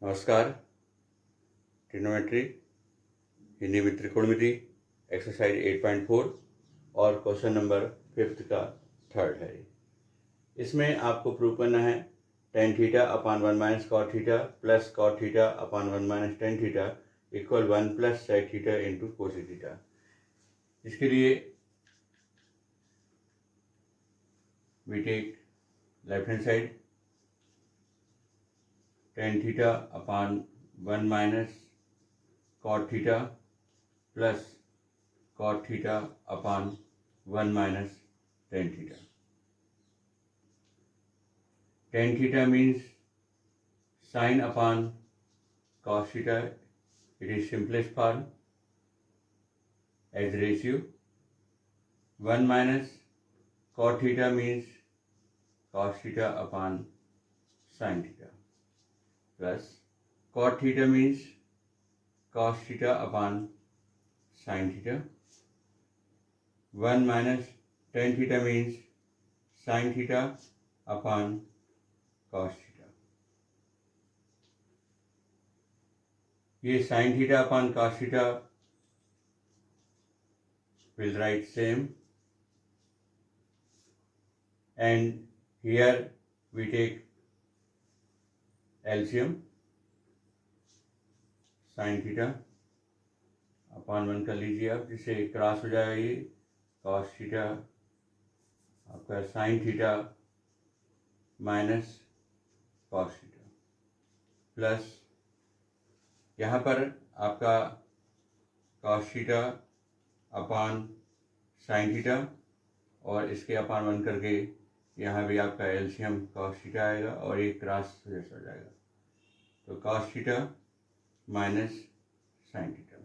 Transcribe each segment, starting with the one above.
नमस्कार। ट्रिग्नोमेट्री हिंदी में त्रिकोणमिति एक्सरसाइज 8.4 और क्वेश्चन नंबर 5 का थर्ड है। इसमें आपको प्रूव करना है tan theta upon 1 minus cot theta plus cot theta upon 1 minus tan theta equal 1 plus sec theta into cosec theta. इसके लिए we take left hand side tan theta upon 1 minus cot theta plus cot theta upon 1 minus tan theta. tan theta means sin upon cos theta. It is simplest form as ratio. 1 minus cot theta means cos theta upon sin theta plus cot theta means cos theta upon sin theta. 1 minus tan theta means sin theta upon cos theta. ये sin theta upon cos theta will write same, and here we take LCM sin theta upon 1 कर लीजिए आप, जिससे cross हो जाएगा ये cos theta आपका sin theta minus cos theta plus यहाँ पर आपका cos theta upon sin theta और इसके अपान 1 करके यहाँ भी आपका एलसीएम cos थीटा आएगा और ये क्रॉस जैसा हो जाएगा, तो cos theta minus sin theta.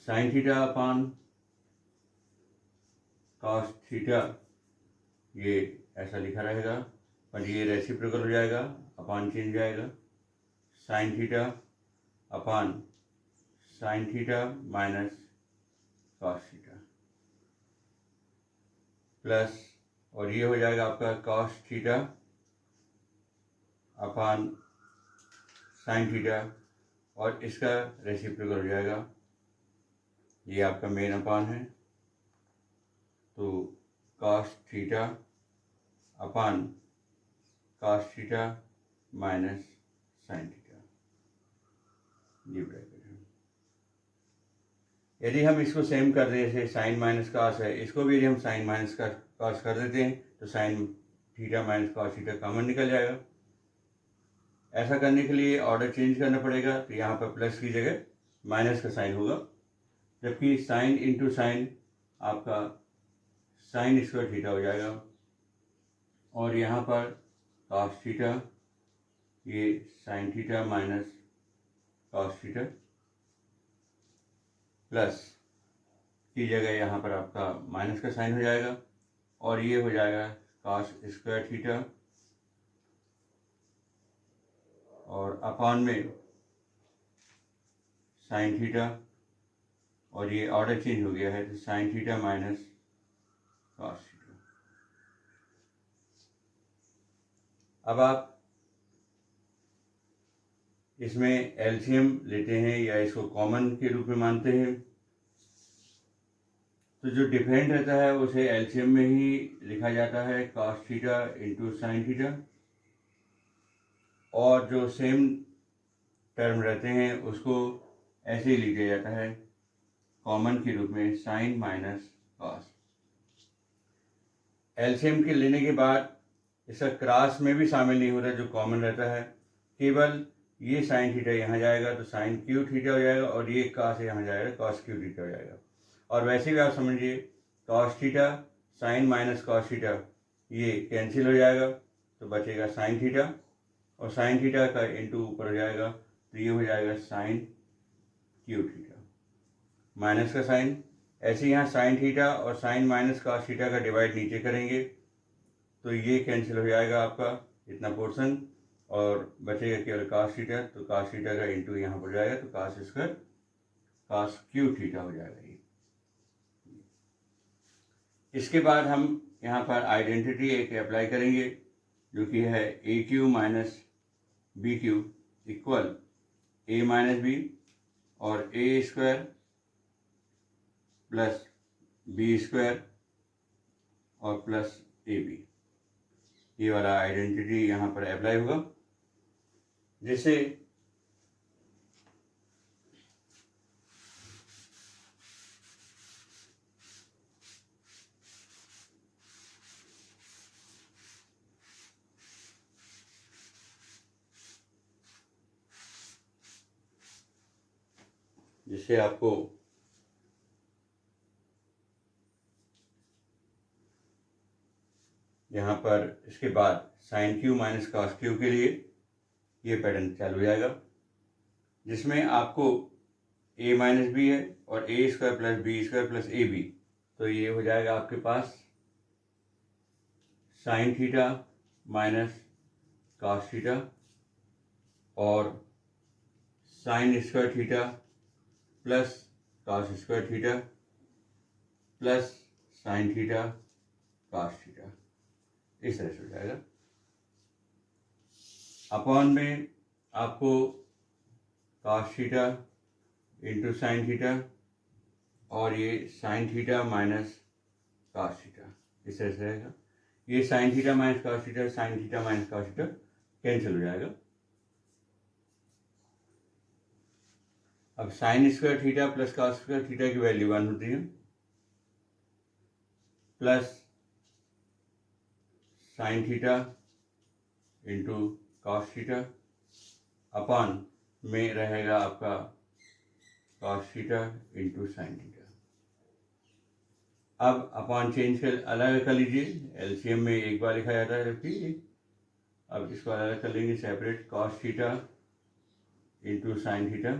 sin theta upon cos theta ये ऐसा लिखा रहेगा, पर ये रेसिप्रोकल हो जाएगा, अपान चेंज जाएगा। sin theta upon sin theta minus cos theta plus और ये हो जाएगा आपका cos theta upon sin theta और इसका रेसिप्रोकल हो जाएगा, ये आपका मेन अपान है, तो cos theta upon cos theta minus sin theta, ये ब्रैकेट है। यदि हम इसको सेम कर दें, जैसे साइन माइनस cos है, इसको भी यदि हम साइन माइनस cos कर देते हैं तो sign theta minus cos theta common निकल जाएगा। ऐसा करने के लिए ऑर्डर चेंज करना पड़ेगा, तो यहाँ पर प्लस की जगह माइनस का साइन होगा, जबकि साइन इंटू साइन आपका साइन स्क्वायर थीटा हो जाएगा और यहाँ पर cos थीटा ये sine theta minus cos theta plus की जगह यहाँ पर आपका माइनस का साइन हो जाएगा और ये हो जाएगा cos स्क्वायर थीटा और अपान में साइन थीटा और ये ऑर्डर चेंज हो गया है, तो sign theta minus cos theta. अब आप इसमें एलसीएम लेते हैं या इसको कॉमन के रूप में मानते हैं, तो जो डिफरेंट रहता है उसे एलसीएम में ही लिखा जाता है cos theta into sine theta, और जो सेम टर्म रहते हैं उसको ऐसे ही लिखा जाता है कॉमन के रूप में साइन माइनस cos। एलसीएम के लेने के बाद इसका क्रॉस में भी शामिल नहीं होता, जो कॉमन रहता है, केवल ये साइन थीटा यहाँ जाएगा तो साइन क्यू थीटा हो जाएगा और ये cos यहाँ जाएगा cos क्यू थीटा हो जाएगा। और वैसे भी आप समझिए cos theta sine minus cos theta ये कैंसिल हो जाएगा, तो बचेगा साइन थीटा और साइन थीटा का इंटू ऊपर हो जाएगा, तो ये हो जाएगा साइन क्यू थीटा माइनस का साइन। ऐसे यहाँ साइन थीटा और साइन माइनस cos थीटा का डिवाइड नीचे करेंगे तो ये कैंसिल हो जाएगा आपका इतना पोर्शन और बचेगा केवल cos थीटा, तो cos थीटा का इंटू यहाँ पर जाएगा, तो cos square cos Q theta हो जाएगा ये। इसके बाद हम यहाँ पर आइडेंटिटी एक अप्लाई करेंगे जो कि है A cube minus B cube equal A minus B और A square plus B square और प्लस ए बी, ये वाला आइडेंटिटी यहाँ पर अप्लाई होगा, जिससे आपको यहाँ पर इसके बाद sine q minus cos q के लिए ये पैटर्न चालू हो जाएगा, जिसमें आपको ए माइनस बी है और A square plus B square plus A B, तो ये हो जाएगा आपके पास sine theta minus cos theta और sine square theta plus cos square theta plus sine theta cos theta, इस तरह से हो जाएगा। अपॉन में आपको cos theta into sine theta और ये sine theta minus cos theta, इस तरह से रहेगा। ये sine theta minus cos theta, sine theta minus cos theta cancel हो जाएगा। अब sign square theta plus cos square theta की वैल्यू 1 होती है, plus sine theta into cos theta upon में रहेगा आपका cos theta into sine theta. अब अपॉन चेंज कर अलग कर लीजिए, एलसीएम में एक बार लिखा जाता है, जबकि अब इसको अलग कर लेंगे separate, cos theta into sine theta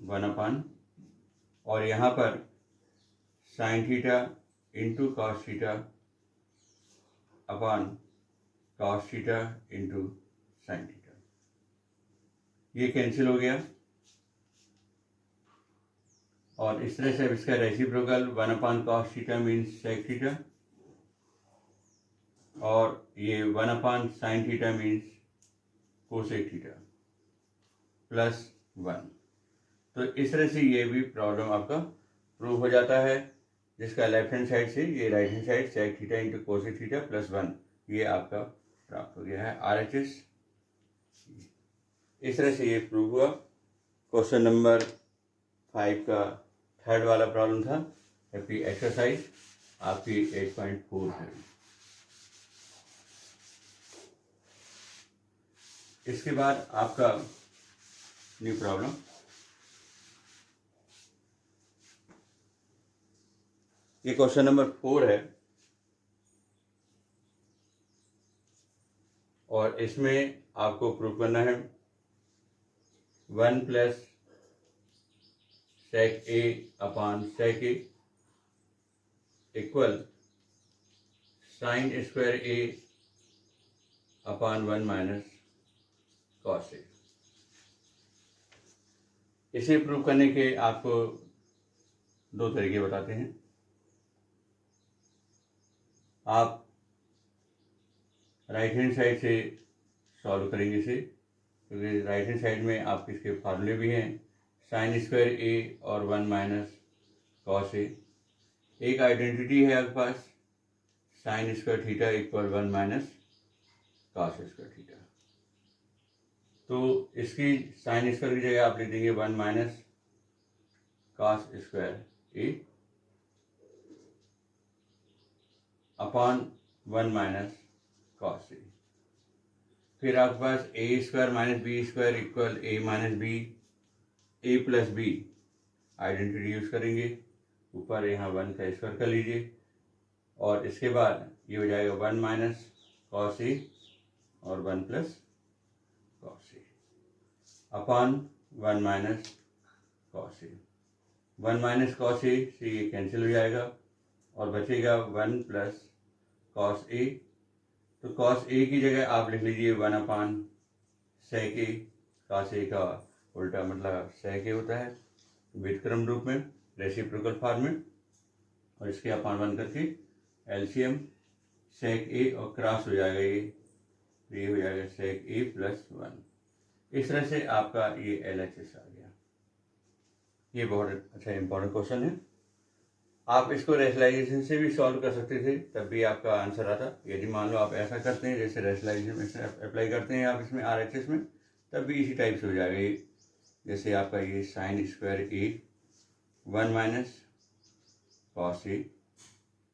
1 upon, और यहाँ पर sine theta into cos theta upon cos theta into sine theta, ये कैंसिल हो गया। और इस तरह से अब इसका reciprocal 1 upon cos theta means sec theta और ये 1 upon sine theta means cosec theta plus 1। तो इस तरह से ये भी प्रॉब्लम आपका प्रूव हो जाता है, जिसका लेफ्ट हैंड साइड से ये right hand side sec theta into cosec theta plus 1 ये आपका प्राप्त हो गया है RHS। इस तरह से ये प्रूव हुआ। क्वेश्चन नंबर 5 का थर्ड वाला प्रॉब्लम था, जबकि एक्सरसाइज आपकी 8.4 है। इसके बाद आपका न्यू प्रॉब्लम, ये क्वेश्चन नंबर 4 है और इसमें आपको प्रूव करना है 1 plus sec A upon sec A equal sine square A upon 1 minus cos ए। इसे प्रूव करने के आपको दो तरीके बताते हैं। आप राइट हैंड साइड से सॉल्व करेंगे इसे, क्योंकि राइट हैंड साइड में आपके इसके फार्मूले भी हैं, साइन स्क्वायर ए और 1 माइनस कॉस ए। एक आइडेंटिटी है आपके पास sine square theta equal 1 minus cos square theta, तो इसकी साइन स्क्वायर की जगह आप लिख देंगे 1 minus cos square A upon 1 minus cos A. फिर आपके पास A square minus B square equal A minus B, A plus B identity use करेंगे, ऊपर यहाँ 1 का स्क्वायर कर लीजिए और इसके बाद ये हो जाएगा 1 माइनस कॉस ए और 1 plus cos A upon 1 minus cos A. 1 minus cos ए से ये कैंसिल हो जाएगा और बचेगा 1 प्लस कॉस ए। तो कॉस ए की जगह आप लिख लीजिए 1 upon sec A. Cos A का उल्टा मतलब सेक ए होता है व्युत्क्रम रूप में, रेसिप्रोकल फॉर्म में, और इसके अपॉन 1 करके एलसीएम सेक ए और क्रॉस हो जाएगा ये हो जाएगा सेक ए प्लस 1। इस तरह से आपका ये LHS आ गया। ये बहुत अच्छा इम्पोर्टेंट क्वेश्चन है। आप इसको रेशनलाइजेशन से भी सॉल्व कर सकते थे, तब भी आपका आंसर आता। यदि मान लो आप ऐसा करते हैं, जैसे रेशनलाइजेशन अप्लाई करते हैं आप इसमें RHS में, तब भी इसी टाइप से हो जाएगा। ये जैसे आपका ये साइन स्क्वायर ए 1 माइनस कॉस ए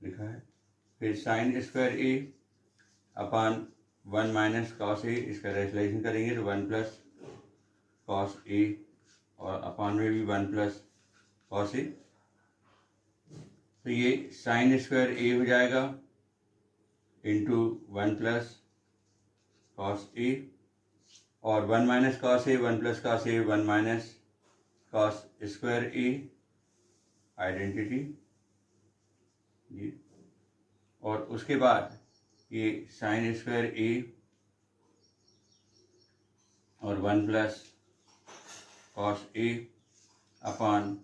लिखा है, फिर साइन स्क्वायर ए अपान 1 माइनस कॉस ए, इसका रेशनलाइजेशन करेंगे तो 1 प्लस कॉस ए, और अपान में भी 1 प्लस कॉस ए। तो ये साइन स्क्वायर ए हो जाएगा इंटू 1 प्लस कॉस ए, और 1 minus cos A 1 plus cos A 1 minus cos square A, identity ये। और उसके बाद ये साइन स्क्वायर ए और 1 plus cos A upon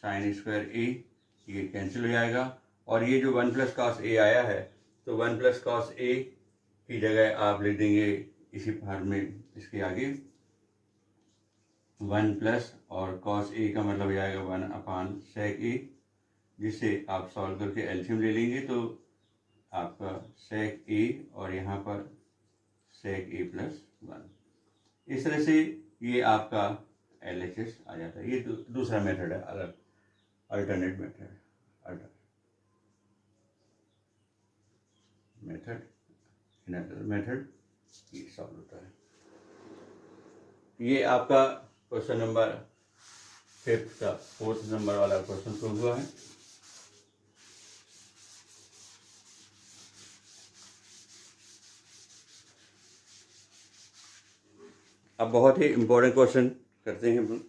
sine square ए, ये कैंसिल हो जाएगा। और ये जो 1 प्लस कॉस ए आया है, तो 1 प्लस कॉस ए की जगह आप लिख देंगे इसी फॉर्म में, इसके आगे 1 प्लस और कॉस ए का मतलब हो जाएगा 1 अपान सेक ए, जिसे आप सॉल्व करके एलसीएम ले लेंगे तो आपका सेक ए और यहाँ पर सेक ए प्लस 1। इस तरह से ये आपका LHS आ जाता है। ये दूसरा मेथड है, अलग अल्टरनेट मेथड ये सॉल्व होता है। ये आपका क्वेश्चन नंबर 5 का 4th नंबर वाला क्वेश्चन प्रूव हुआ है। अब बहुत ही इम्पोर्टेंट क्वेश्चन करते हैं हम,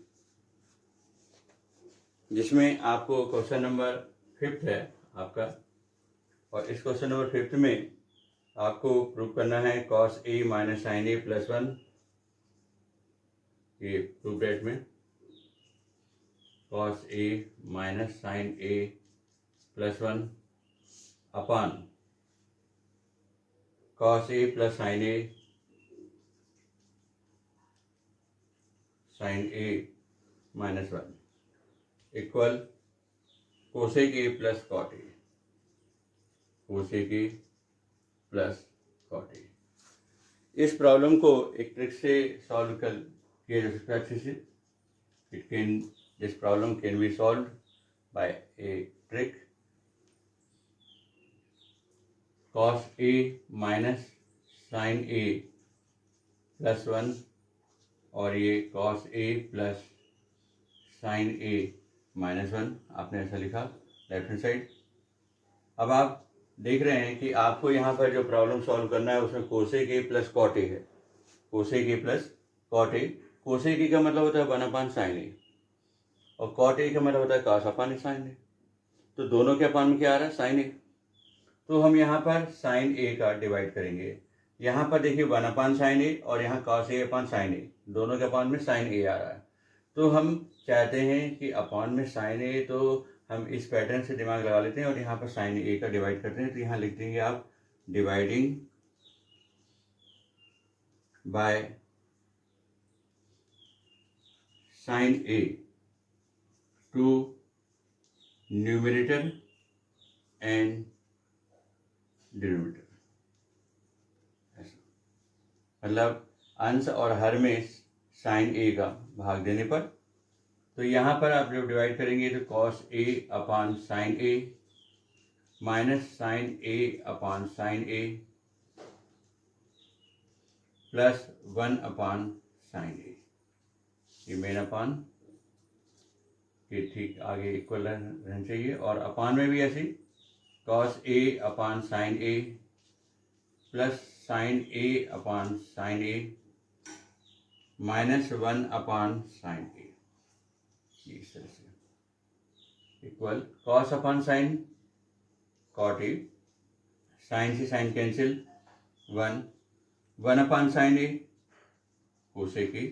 जिसमें आपको क्वेश्चन नंबर 5 है आपका, और इस क्वेश्चन नंबर 5 में आपको प्रूव करना है cos A minus sine A plus 1। ये प्रूफ डेट में cos A minus sine A plus 1 upon cos A plus sine A minus 1 equal cosec A plus cot A, cosec A plus cot A. इस problem को एक trick से solve कर किया जा सकता है अच्छे से। This problem can be solved by a trick. Cos A minus sine A plus 1, और ये cos A plus sine A minus 1, आपने ऐसा लिखा लेफ्ट हैंड साइड। अब आप देख रहे हैं कि आपको यहाँ पर जो प्रॉब्लम सॉल्व करना है उसमें cosec A plus cot A है, cosec A plus cot A. Cosec A का मतलब होता है 1 अपान साइन ए, और कॉट ए का मतलब होता है कॉस अपान साइन ए। तो दोनों के अपान में क्या आ रहा है, साइन ए। तो हम यहाँ पर साइन ए का डिवाइड करेंगे। यहाँ पर देखिए 1 अपान साइन ए, और यहाँ कॉस ए अपान साइन ए, दोनों के अपान में साइन ए आ रहा है। तो हम चाहते हैं कि अपान में साइन ए, तो हम इस पैटर्न से दिमाग लगा लेते हैं और यहाँ पर साइन ए का डिवाइड करते हैं। तो यहाँ लिख देंगे आप dividing by sine A to numerator and denominator. मतलब अंश और हर में साइन ए का भाग देने पर। तो यहाँ पर आप जब डिवाइड करेंगे तो cos A upon sine A minus sine A upon sine A plus 1 upon sine ए, ये मेन अपान के ठीक आगे इक्वल रहना चाहिए। और अपान में भी ऐसे cos A upon sine A plus sine A upon sine A minus 1 upon sine A, इस तरह से equal cos upon sine cot A, sine से sine cancel 1 upon sine A cosec A,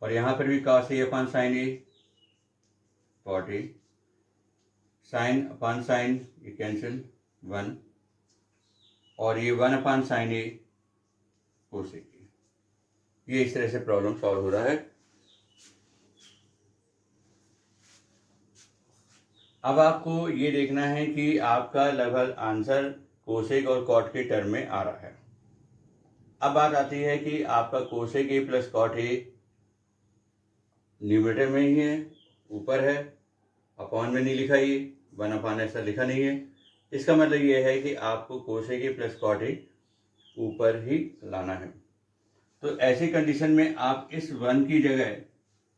और यहाँ पर भी cos A upon sine A cot A, sine upon sine ये cancel 1, और ये 1 upon sine A cosec A. ये इस तरह से प्रॉब्लम सॉल्व हो रहा है। अब आपको ये देखना है कि आपका लगभग आंसर कोसेक और कॉट के टर्म में आ रहा है। अब बात आती है कि आपका cosec A plus cot A numerator में ही है, ऊपर है, अपॉन में नहीं लिखा, ये 1/, ऐसा लिखा नहीं है। इसका मतलब ये है कि आपको cosec A plus cot A ऊपर ही लाना है। तो ऐसी कंडीशन में आप इस 1 की जगह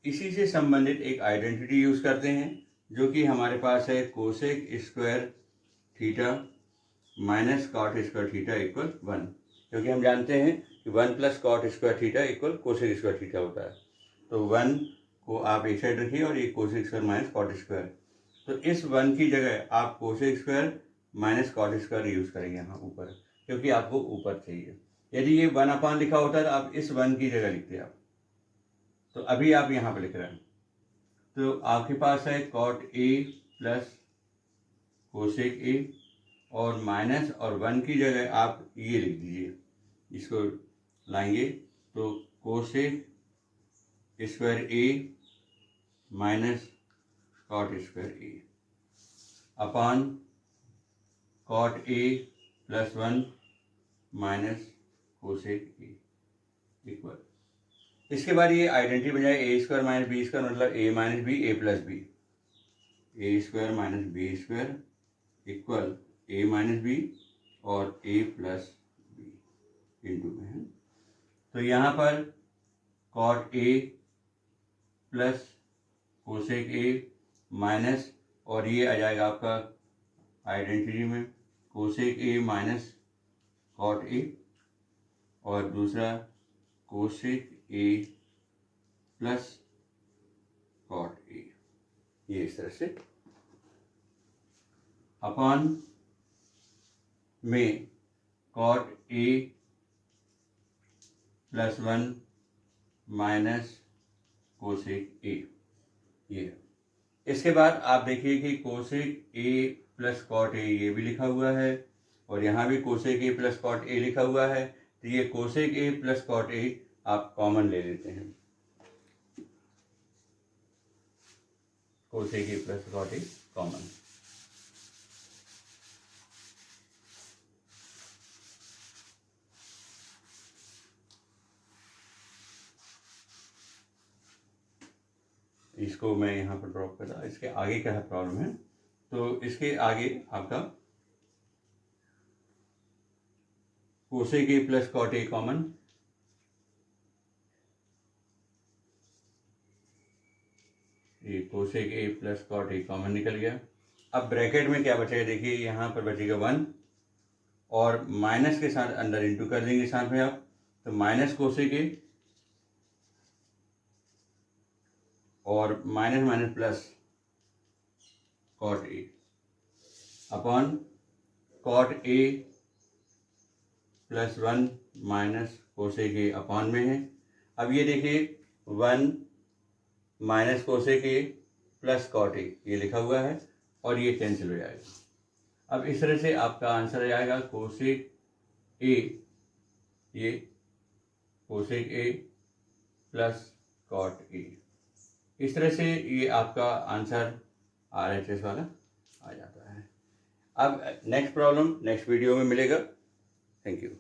इसी से संबंधित एक आइडेंटिटी यूज करते हैं, जो कि हमारे पास है cosec square theta minus cot square theta equal 1, क्योंकि हम जानते हैं कि 1 plus cot square theta equal cosec square theta होता है। तो 1 को आप एक साइड रखिए और ये cosec square minus cot square. तो इस 1 की जगह आप cosec square minus cot square use करेंगे यहाँ ऊपर, क्योंकि आपको ऊपर चाहिए। यदि ये 1/, लिखा होता है तो आप इस 1 की जगह लिखते आप, तो अभी आप यहाँ पर लिख रहे हैं। तो आपके पास है cot A plus cosec A और माइनस और 1 की जगह आप ये लिख दीजिए, इसको लाएंगे तो cosec square A minus cot square A upon cot A plus 1 minus cosec A equal. इसके बाद ये आइडेंटिटी बन जाए A square minus B square, मतलब A minus B A plus B, A square minus B square equal A minus B और A plus B into में है। तो यहाँ पर cot A plus cosec A minus, और ये आ जाएगा आपका आइडेंटिटी में cosec A minus cot A, और दूसरा cosec A plus cot A, ये इस तरह से अपॉन में cot A plus 1 minus cosec A, ये। इसके बाद आप देखिए कि cosec A plus cot A ये भी लिखा हुआ है, और यहाँ भी cosec A plus cot A लिखा हुआ है। तो ये cosec A plus cot A आप कॉमन ले लेते हैं, cosec A plus cot A common. इसको मैं यहाँ पर ड्रॉप कर रहा, इसके आगे क्या प्रॉब्लम है, तो इसके आगे आपका cosec A plus cot A common, ये cosec A plus cot A common निकल गया। अब ब्रैकेट में क्या बचेगा, देखिए यहाँ पर बचेगा 1 और माइनस के साथ अंदर इंटू कर देंगे साथ में आप, तो माइनस कोसेक ए और minus minus plus cot A upon cot A plus 1 minus cosec A upon में है। अब ये देखिए 1 minus cosec A plus cot A ये लिखा हुआ है, और ये कैंसिल हो जाएगा। अब इस तरह से आपका आंसर आ जाएगा कोसेक ए, ये cosec A plus cot A. इस तरह से ये आपका आंसर RHS वाला आ जाता है। अब नेक्स्ट प्रॉब्लम नेक्स्ट वीडियो में मिलेगा। Thank you.